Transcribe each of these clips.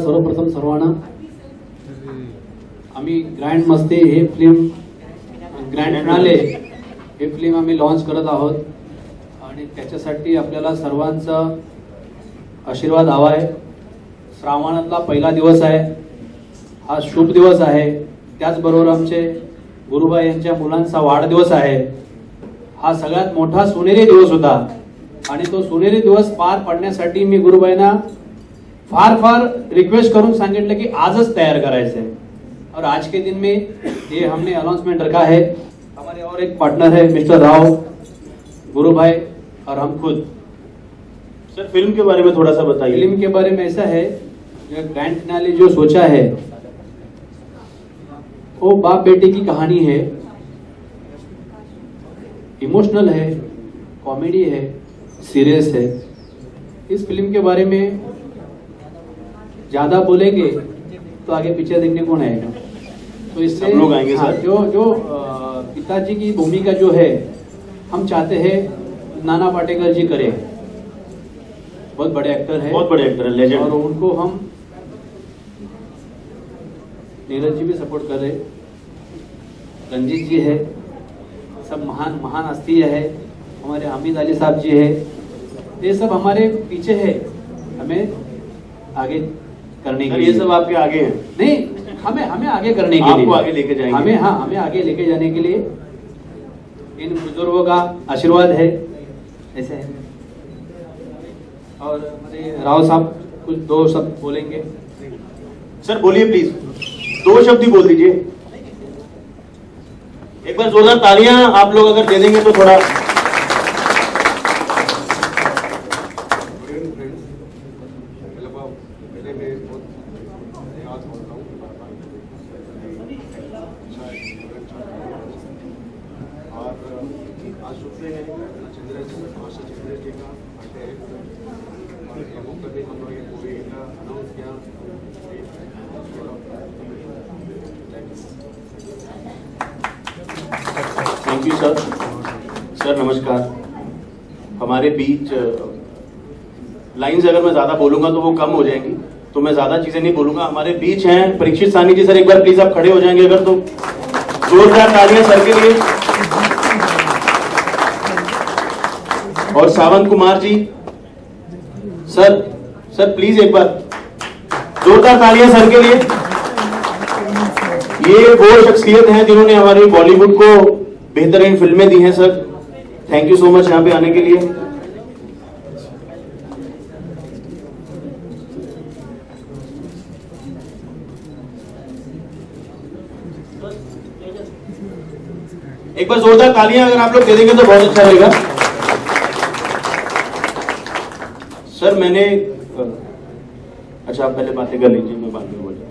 सर्वप्रथम सर्वांना आम्ही ग्रँड मस्ती हे फिल्म ग्रँड फिनाले हे फिल्म आम्ही लॉन्च करत आहोत आणि त्याच्यासाठी आपल्याला सर्वांचा आशीर्वाद हवा आहे. श्रावणातला पहिला दिवस आहे, हा शुभ दिवस आहे. त्याचबरोबर आमचे गुरुबाई यांच्या मुलांचा वाढदिवस आहे. हा सगळ्यात मोठा सोनेरी दिवस होता आणि तो सोनेरी दिवस पार पडण्यासाठी मी गुरुबाईंना फार फार रिक्वेस्ट करून सांगितलं की आजच तैयार करायचं है. और आज के दिन में ये हमने अनाउंसमेंट रखा है. हमारे और एक पार्टनर है मिस्टर राव, गुरु भाई और हम खुद. सर फिल्म के बारे में थोड़ा सा बताइए. फिल्म के बारे में ऐसा है, जो ग्रैंड फिनाले जो सोचा है वो बाप बेटे की कहानी है. इमोशनल है, कॉमेडी है, सीरियस है. इस फिल्म के बारे में ज्यादा बोलेंगे तो आगे पीछे देखने कौन आएगा. तो इससे लोग आएंगे. हाँ, सर जो पिताजी की भूमिका जो है हम चाहते हैं नाना पाटेकर जी करें. बहुत बड़े एक्टर है, बहुत बड़े एक्टर है, लेजेंड. और उनको हम नीरज जी भी सपोर्ट कर रहे, रंजीत जी है, सब महान महान हस्तियां है. हमारे हामिद अली साहब जी है. ये सब हमारे पीछे है, हमें आगे करने के लिए. ये सब आपके आगे हैं. नहीं, हमें आगे करने के लिए, आपको आगे लेके जाएंगे. हमें आगे लेके जाने के लिए इन बुजुर्गों का आशीर्वाद है. ऐसे है. और हमारे राव साहब कुछ दो शब्द बोलेंगे. सर बोलिए प्लीज, 2 शब्द ही बोल दीजिए. एक बार जोरदार तालियां आप लोग अगर दे देंगे तो थोड़ा. Thank you sir. सर नमस्कार. हमारे बीच लाइंस अगर मैं ज्यादा बोलूंगा तो वो कम हो जाएंगी, तो मैं ज्यादा चीजें नहीं बोलूंगा. हमारे बीच हैं परीक्षित सानी जी. सर एक बार प्लीज आप खड़े हो जाएंगे अगर, तो जोरदार तालियां सर के लिए. और सावंत कुमार जी. सर प्लीज एक बार जोरदार तालियां सर के लिए. ये वो शख्सियत हैं जिन्होंने हमारे बॉलीवुड को बेहतरीन फिल्में दी हैं. Sir thank you so much यहाँ पे आने के लिए. एक बार जोरदार तालियां अगर आप लोग दे देंगे तो बहुत अच्छा रहेगा. सर मैंने अच्छा आप पहले बातें कर लीजिए, मैं बाद में बोल रहा.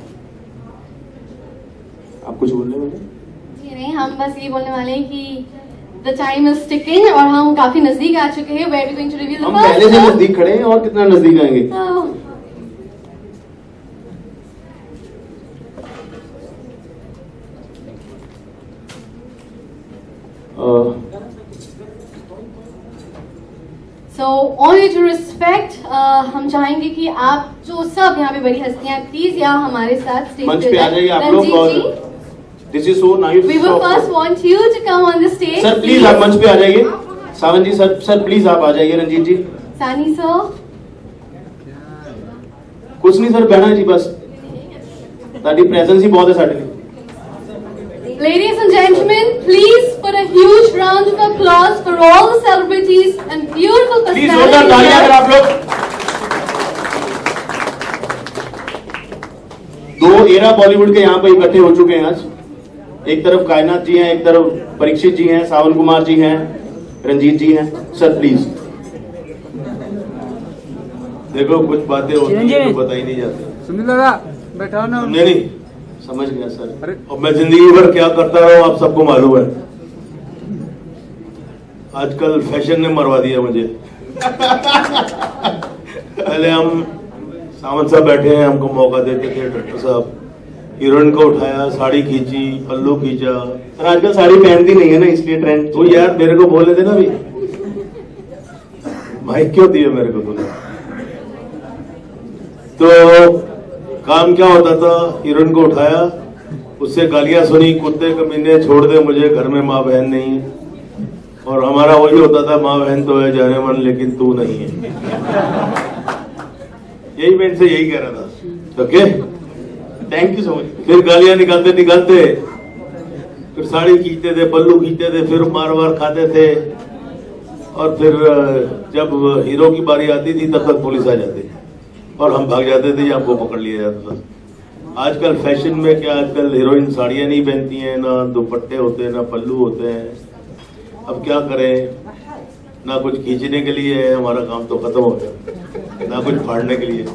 आप कुछ बोल रहे हैं? जी नहीं, हम बस ये बोलने वाले हैं कि द टाइम इज टिकिंग और हम काफी नजदीक आ चुके हैं. We are going to reveal the हम पहले से नजदीक खड़े हैं और कितना नजदीक आएंगे. सो ऑन टू रिस्पेक्ट, हम चाहेंगे कि आप जो सब यहाँ पे बड़ी हस्तियां प्लीज यहाँ हमारे साथ स्टेज मंच पे आ जाइए आप लोग. और this is so nice. We will first want you to come on the stage. Sir please आप मंच पे आ जाइए. सावंत जी सर प्लीज आप आ जाइए. रंजीत जी. सानी सर. कुछ नहीं सर, बहना जी बस ताकि प्रेजेंस ही बहुत है साढ़े. Ladies and gentlemen, please put a huge round of applause for all the celebrities and beautiful please जोरदार तालियां अगर आप लोग. 2 एरा बॉलीवुड के यहाँ पे इकट्ठे हो चुके हैं आज. एक तरफ कायनात जी हैं, एक तरफ परीक्षित जी हैं, सावन कुमार जी हैं, रंजीत जी हैं. Sir please. देखो कुछ बातें होती हैं तो बता ही नहीं जाती. सुनील दादा बैठा ना. नहीं समझ गया सर. और मैं जिंदगी भर क्या करता रहा हूं आप सबको मालूम है. आजकल फैशन ने मरवा दिया मुझे. पहले हम सावंत साहब बैठे हैं, हमको मौका देते थे. डॉक्टर साहब हीरोइन को उठाया, साड़ी खींची, पल्लू खींचा. और आजकल साड़ी पहनती नहीं है ना, इसलिए ट्रेंड. तो यार मेरे को बोलने देना भी, भाई क्यों दिए मेरे को तूने. तो काम क्या होता था, हीरोइन को उठाया, उससे गालियां सुनी, कुत्ते कमीने, छोड़ दे मुझे, घर में माँ बहन नहीं है। और हमारा वही होता था, माँ बहन तो है जाने मन, लेकिन तू नहीं है। यही मैं इनसे यही कह रहा था। Okay, thank you so much. फिर गालियां निकालते निकालते फिर साड़ी खींचते थे, पल्लू खींचते थे, फिर मार वार खाते थे। और फिर जब हीरो की बारी आती थी तब तक पुलिस आ जाती और हम भाग जाते थे या हमको पकड़ लिया जाता था। आजकल फैशन में क्या, आजकल हीरोइन साड़ियां नहीं पहनती हैं, ना दुपट्टे होते हैं, ना पल्लू होते हैं। अब क्या करें, ना कुछ खींचने के लिए है, हमारा काम तो खत्म हो गया, ना कुछ फाड़ने के लिए।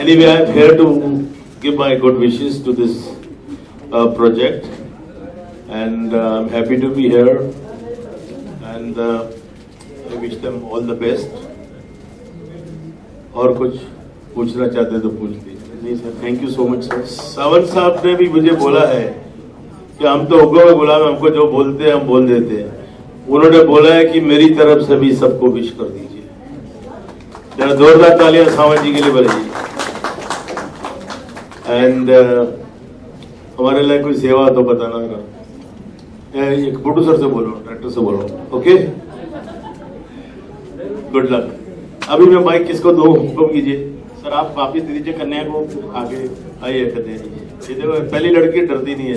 Anyway, I am here to give my good wishes to this project and I'm happy to be here and I wish them all the best. और कुछ पूछना चाहते तो पूछ लीजिए। नहीं sir, thank you so much sir. Sawant साहब ने भी मुझे बोला है कि हम तो हुक्म में गुलाम, हमको जो बोलते हैं हम बोल देते हैं। उन्होंने बोला है कि मेरी तरफ से भी सबको विश कर दीजिए। जरा जोरदार तालियां सावंत जी के लिए बजाइए। एंड हमारे लिए कोई सेवा तो बताना ना, एक प्रोड्यूसर से बोलो, डायरेक्टर से बोलो। Okay, good luck. अभी मैं माइक किसको दूं, हुक्म कीजिए। सर आप वापिस दे दीजिए कन्या को, आगे आइए कन्या जी। ये देखो, पहली लड़की डरती नहीं है।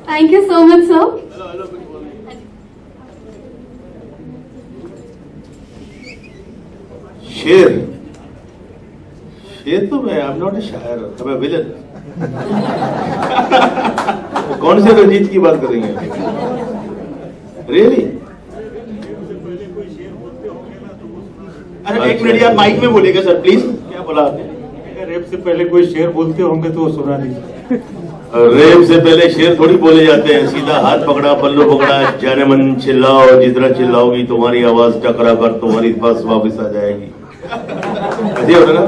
Thank you so much, sir. शेर, शेर तो मैं, आई एम नॉट ए शायर, अब विलन। कौन से रंजीत की बात करेंगे? रियली? अरे एक मिनट यार, माइक में बोलेगा सर प्लीज। क्या बोला आपने? रेप से पहले कोई शेर बोलते होंगे तो वो सुना दीजिए। रेप से पहले शेर थोड़ी बोले जाते हैं, सीधा हाथ पकड़ा, पल्लू पकड़ा, जाने मन चिल्लाओ, जितना चिल्लाओगी तुम्हारी आवाज टकरा कर तुम्हारी पास वापस आ जाएगी। ऐसे होता ना।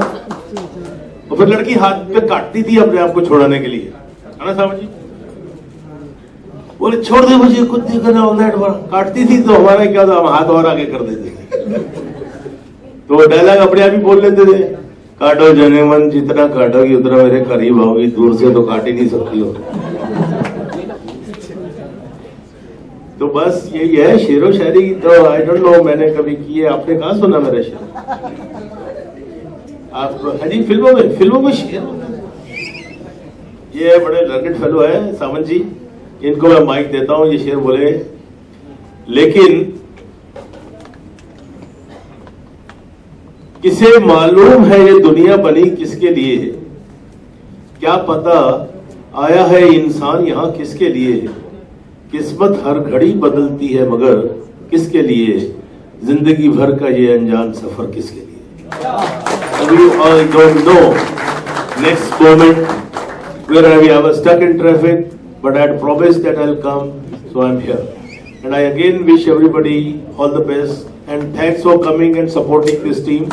और फिर लड़की हाथ पे काटती थी अपने आप को छुड़ाने के लिए, है ना साहब जी? बोले छोड़ दे मुझे, कुत्ते का ना ऑल दैट। काटती थी तो हमारा क्या था, हम हाथ और आगे कर देते थे। तो वो डायलॉग अपने आप ही बोल लेते थे, काटो जाने मन, जितना काटोगी उतना मेरे करीब आओगी, दूर से तो काट ही नहीं सकती हो। तो बस यही है शेरो शायरी। तो आई डोंट नो, मैंने कभी की है, आपने कहा सुना मेरा शेर? आप हजी फिल्मों में शेर होता है। ये बड़े लर्नेड फेलो है सावंत जी, इनको मैं माइक देता हूं, ये शेर बोले। लेकिन किसे मालूम है ये दुनिया बनी किसके लिए है, क्या पता आया है इंसान यहाँ किसके लिए है। किस्मत हर घड़ी बदलती है मगर किसके लिए, जिंदगी भर का ये अनजान सफर किसके लिए। We all don't know next moment where I was stuck in traffic, but I had promised that I'll come, so I'm here. And I again wish everybody all the best and thanks for coming and supporting this team.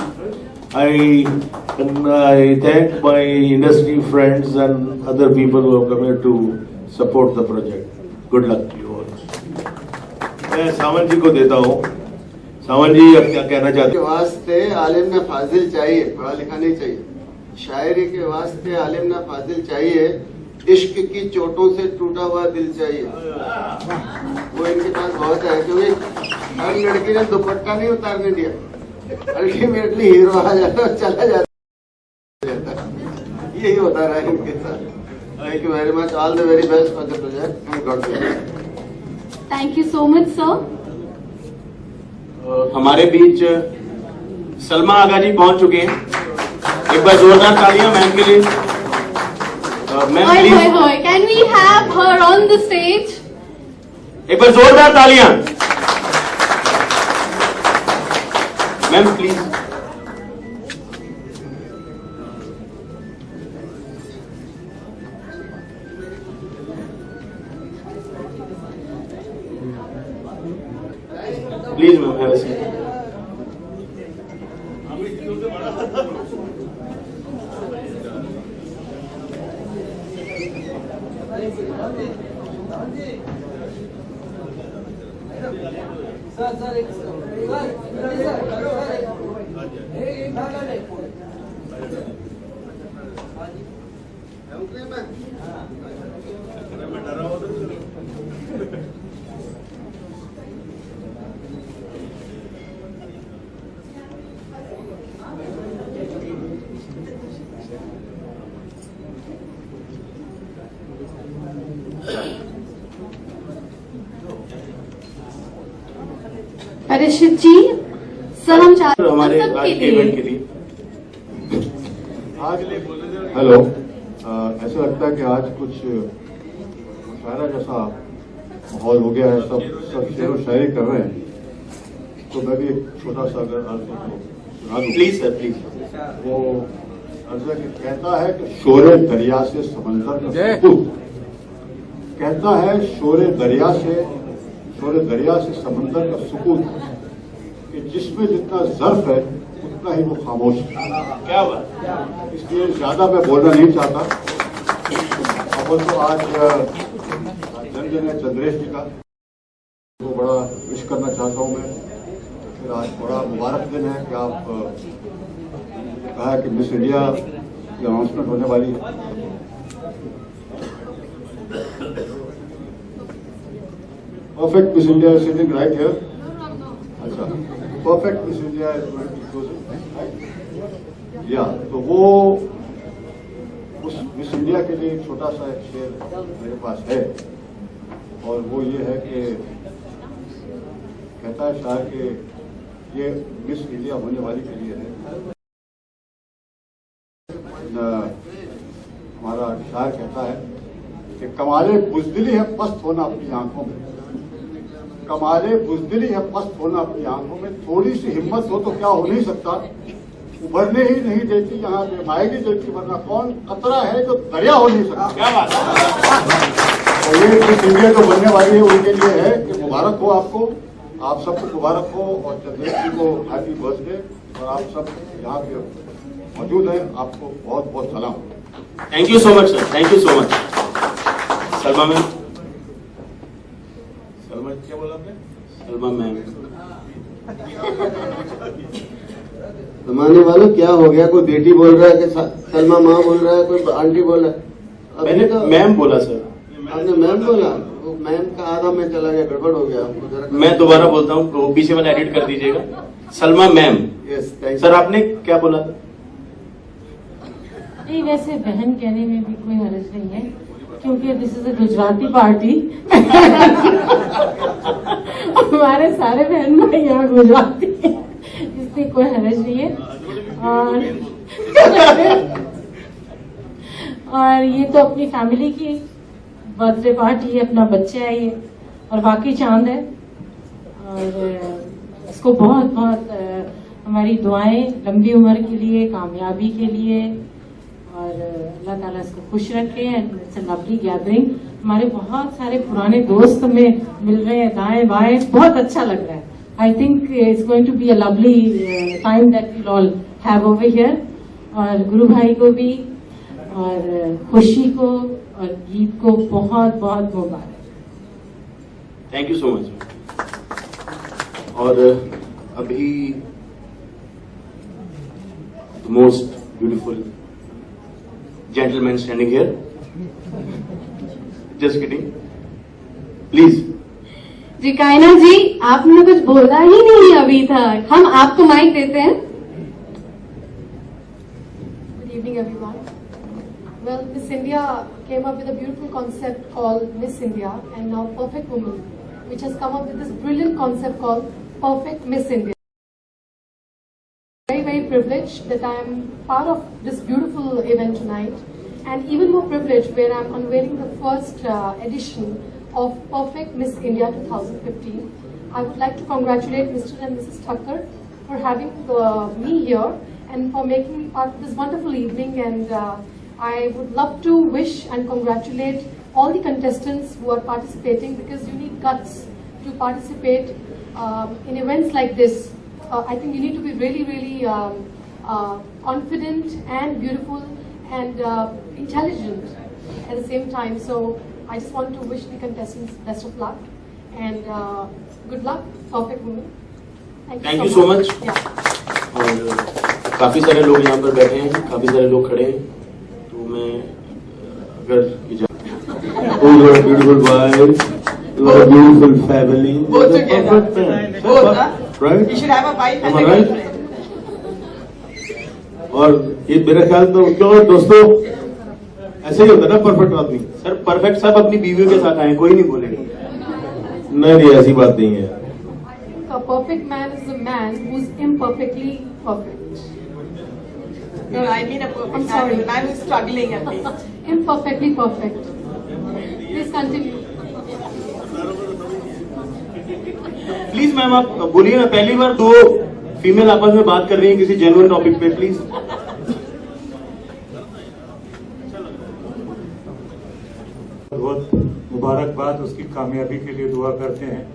I thank my industry friends and other people who have come here to support the project. Good luck to you all. मैं सावंत जी को देता हूँ। सावंत जी अब क्या कहना चाहते के वास्ते आलिम ना फाजिल चाहिए, पढ़ा लिखा नहीं चाहिए। शायरी के वास्ते आलिम ना फाजिल चाहिए, इश्क की चोटों से टूटा हुआ दिल चाहिए। वो इनके पास बहुत है, क्योंकि हर लड़की ने दुपट्टा नहीं उतारने दिया, अल्टीमेटली हीरो आ जाता और चला जाता। यही होता रहा इनके साथ। Thank you very much, all the very best for the project and God bless. Thank you so much, sir. हमारे बीच सलमा आगा जी पहुंच चुके हैं। एक बार जोरदार तालियां मैम के लिए। Ma'am Hoy, please, hoy, hoy. Can we have her on the stage? एक बार जोरदार तालियां। Ma'am please. Please ma'am, have a seat. उतरे में मैं डरा हुआ था। परीक्षित जी, सर हम चाहते हैं हमारे सबके आज के लिए। इवेंट के लिए हेलो, ऐसा लगता है कि आज कुछ मुशायरा जैसा माहौल हो गया है। सब शेर व शायरी कर रहे हैं, तो मैं भी एक छोटा सा अगर अर्ज को सुना दूं। Please sir please. वो अर्ज है कि कहता है कि शोरे दरिया से समंदर का सुकून, कहता है शोरे दरिया से समंदर का सुकून, कि जिसमें जितना जर्फ है उतना ही वो खामोश है। क्या बात। इसलिए ज्यादा मैं बोलना नहीं चाहता। अव्वल तो आज जन्मदिन है चंद्रेश जी का, वो बड़ा विश करना चाहता हूं मैं। फिर आज बड़ा मुबारक दिन है कि आप कहा है कि मिस इंडिया की अनाउंसमेंट होने वाली है। Perfect Miss India sitting right here. अच्छा, perfect Miss India is going to right yeah, तो वो उस मिस इंडिया के लिए एक छोटा सा एक शेर मेरे पास है, और वो ये है कि कहता है शायर कि ये मिस इंडिया होने वाली के लिए है। हमारा शायर कहता है कि कमाले बुज़दिली है पस्त होना अपनी आंखों में, कमाले बुज़दिली है पस्त होना अपनी आंखों में, थोड़ी सी हिम्मत हो तो क्या हो नहीं सकता, उभरने ही नहीं देती यहाँ बेमाएगी देती, वरना कौन कतरा है जो दरिया हो नहीं सकता। क्या बात। और ये मिस इंडिया जो बनने वाली है उनके लिए है कि मुबारक हो आपको, आप सबको मुबारक हो, और चंद्रेश जी को हैप्पी बर्थडे, और आप सब यहाँ पे मौजूद हैं, आपको बहुत बहुत सलाम। Thank you so much sir, thank you so much. Salma ma'am. Salman क्या बोला आपने? सलमा मैम। जमाने वालों क्या हो गया, कोई बेटी बोल रहा है कि सलमा माँ बोल रहा है, कोई आंटी बोल रहा है। मैंने तो मैम बोला सर। आपने मैम बोला, वो मैम का आधा में चला गया, गड़बड़ हो गया हमको जरा। मैं दोबारा बोलता हूँ, तो पीछे वाला एडिट कर दीजिएगा। Salma ma'am. Yes, thank sir आपने क्या बोला था? नहीं, वैसे बहन कहने में भी कोई हर्ज नहीं है, क्योंकि this is a Gujarati party. हमारे सारे बहन भाई यहाँ गुजराती हैं, इसलिए कोई हर्ज नहीं है। और ये तो अपनी फैमिली की बर्थडे पार्टी है, अपना बच्चा है ये, और बाकी चांद है, और इसको बहुत बहुत हमारी दुआएं लंबी उम्र के लिए, कामयाबी के लिए, और अल्लाह ताला इसको खुश रखे। And it's a lovely gathering. हमारे बहुत सारे पुराने दोस्त हमें मिल रहे हैं दाएं बाएं, बहुत अच्छा लग रहा है। I think it's going to be a lovely time that we all have over here. और गुरु भाई को भी, और खुशी को, और गीत को बहुत बहुत मुबारक। Thank you so much. और अभी the most beautiful gentleman standing here, just kidding, please. Ji Kaina ji, आपने कुछ बोला ही नहीं अभी तक, हम आपको माइक देते हैं। Good evening, everyone. Well, Miss India came up with a beautiful concept called Miss India, and now Perfect Woman, which has come up with this brilliant concept called Perfect Miss India. Very, very privileged that I am part of this beautiful event tonight, and even more privileged where I am unveiling the first edition of Perfect Miss India 2015. I would like to congratulate Mr. and Mrs. Thakkar for having me here and for making me part of this wonderful evening, and I would love to wish and congratulate all the contestants who are participating, because you need guts to participate in events like this. I think you need to be really, really confident and beautiful and intelligent at the same time. So I just want to wish the contestants best of luck and good luck, Perfect Woman. Thank you so much. Yeah. और काफी सारे लोग यहाँ पर बैठे हैं, काफी सारे लोग खड़े हैं, तो मैं अगर इजाजत Oh, you are a beautiful wife. You are a beautiful family. Both You are a together. perfect man. Both, huh? Right? You should have a wife and Am a I right? girlfriend. और ये मेरा ख्याल तो क्यों दोस्तों ऐसे ही होता है ना परफेक्ट आदमी। सर परफेक्ट सब अपनी बीवियों के साथ आए, कोई नहीं बोलेगा। नहीं ऐसी बात नहीं है। A perfect man is a man who's imperfectly perfect. No, I mean a perfect I'm sorry. man, a man who's struggling at least. Imperfectly perfect. Please continue. Please ma'am आप बोलिए ना, पहली बार दो फीमेल आपस में बात कर रही हैं किसी जेन्युइन टॉपिक पे, प्लीज। बहुत मुबारकबाद, उसकी कामयाबी के लिए दुआ करते हैं।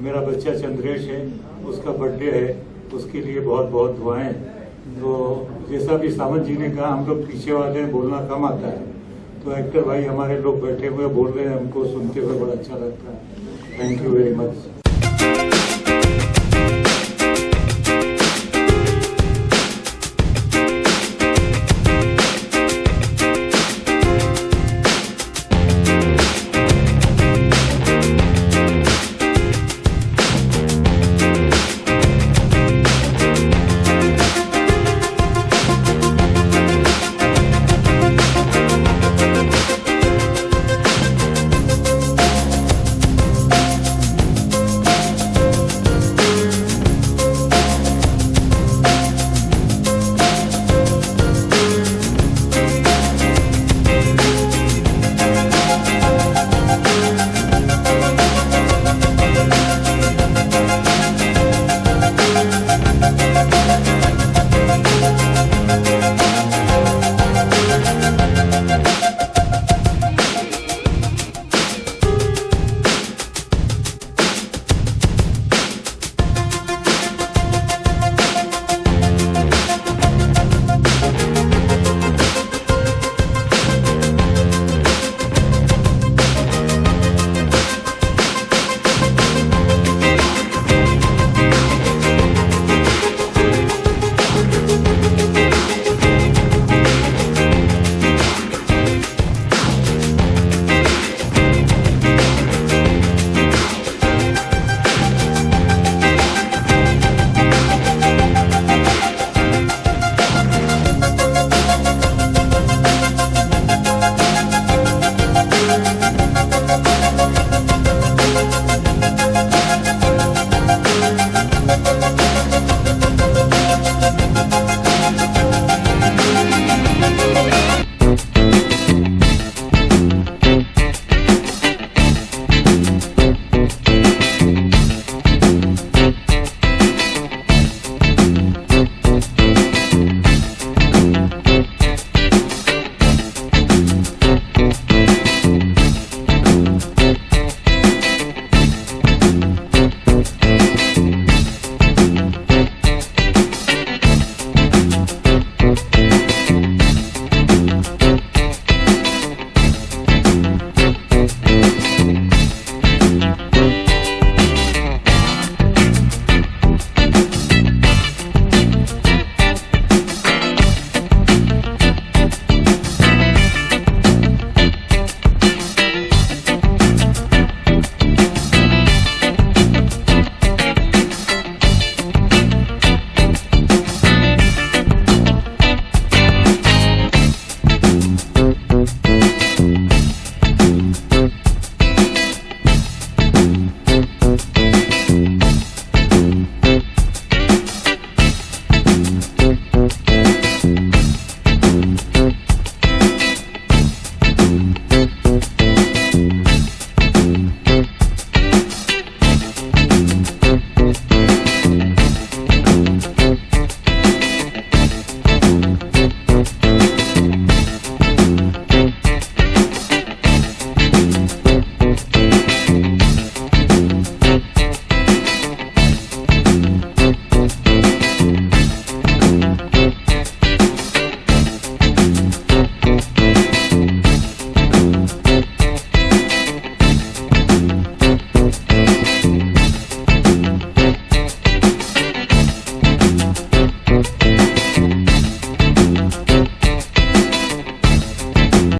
मेरा बच्चा चंद्रेश है, उसका बर्थडे है, उसके लिए बहुत बहुत दुआएं। तो जैसा भी सावंत जी ने कहा, हम लोग पीछे वाले हैं, बोलना कम आता है, तो एक्टर भाई हमारे लोग बैठे हुए बोल रहे हैं, हमको सुनते हुए बड़ा अच्छा लगता है। Thank you very much.